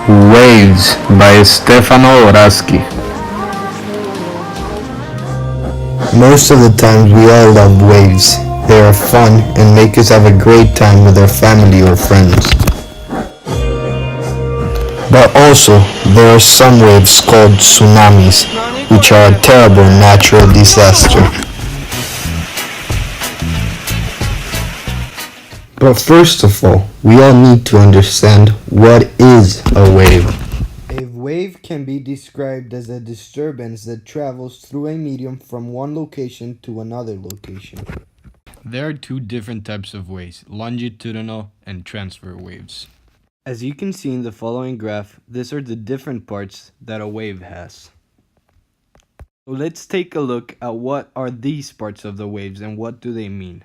Waves by Stefano Oraski. Most of the times we all love waves. They are fun and make us have a great time with our family or friends. But also, there are some waves called tsunamis, which are a terrible natural disaster. But first of all, we all need to understand what is a wave. A wave can be described as a disturbance that travels through a medium from one location to another location. There are two different types of waves, longitudinal and transfer waves. As you can see in the following graph, these are the different parts that a wave has. So let's take a look at what are these parts of the waves and what do they mean.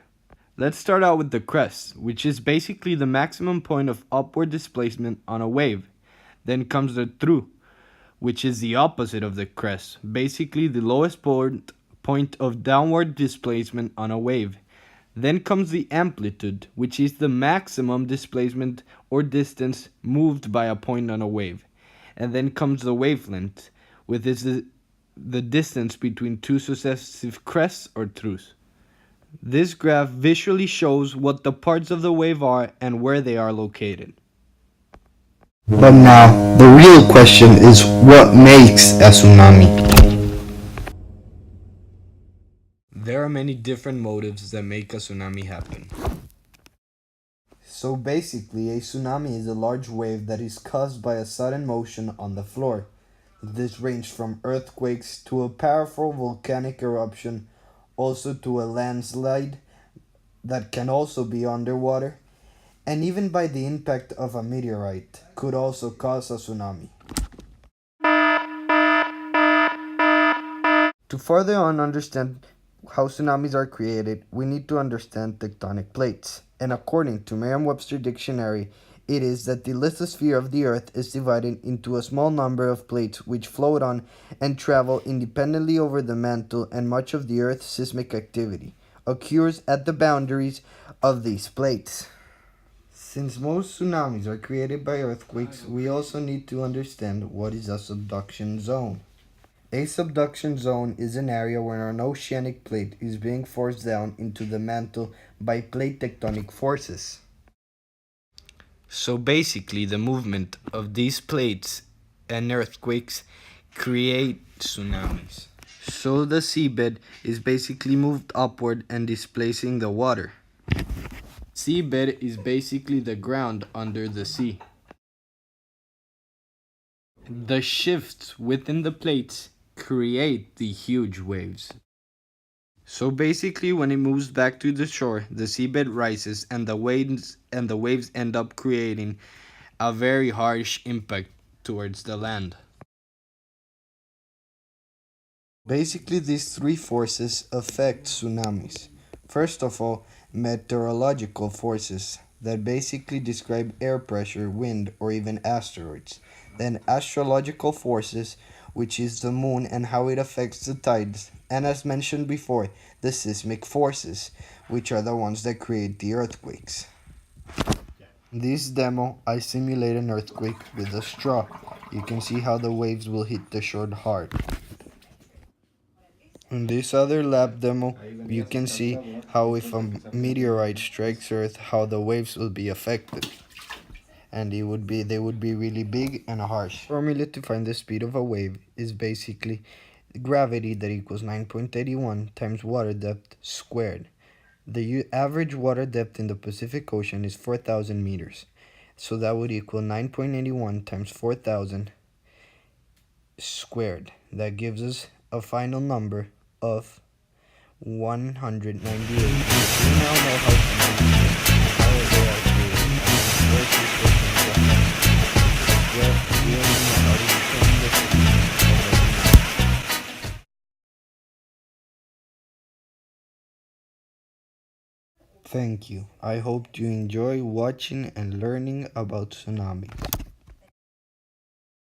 Let's start out with the crest, which is basically the maximum point of upward displacement on a wave. Then comes the through, which is the opposite of the crest, basically the lowest point of downward displacement on a wave. Then comes the amplitude, which is the maximum displacement or distance moved by a point on a wave. And then comes the wavelength, which is the distance between two successive crests or troughs. This graph visually shows what the parts of the wave are and where they are located. But now, the real question is what makes a tsunami? There are many different motives that make a tsunami happen. So basically, a tsunami is a large wave that is caused by a sudden motion on the floor. This ranges from earthquakes to a powerful volcanic eruption, also to a landslide that can also be underwater, and even by the impact of a meteorite could also cause a tsunami. To further understand how tsunamis are created, we need to understand tectonic plates. And according to Merriam-Webster Dictionary, it is that the lithosphere of the Earth is divided into a small number of plates which float on and travel independently over the mantle, and much of the Earth's seismic activity occurs at the boundaries of these plates. Since most tsunamis are created by earthquakes, we also need to understand what is a subduction zone. A subduction zone is an area where an oceanic plate is being forced down into the mantle by plate tectonic forces. So basically, the movement of these plates and earthquakes create tsunamis. So the seabed is basically moved upward and displacing the water. Seabed is basically the ground under the sea. The shifts within the plates create the huge waves. So basically, when it moves back to the shore, the seabed rises and the waves end up creating a very harsh impact towards the land. Basically, these three forces affect tsunamis. First of all, meteorological forces that basically describe air pressure, wind, or even asteroids. Then astrological forces, which is the moon and how it affects the tides. And as mentioned before, the seismic forces, which are the ones that create the earthquakes. In this demo, I simulate an earthquake with a straw. You can see how the waves will hit the shore hard. In this other lab demo, you can see how if a meteorite strikes Earth, how the waves will be affected. And they would be really big and harsh. Formula to find the speed of a wave is basically gravity that equals 9.81 times water depth squared. The average water depth in the Pacific Ocean is 4,000 meters. So that would equal 9.81 times 4,000 squared. That gives us a final number of 198. We now know how to Thank you. I hope you enjoy watching and learning about tsunamis.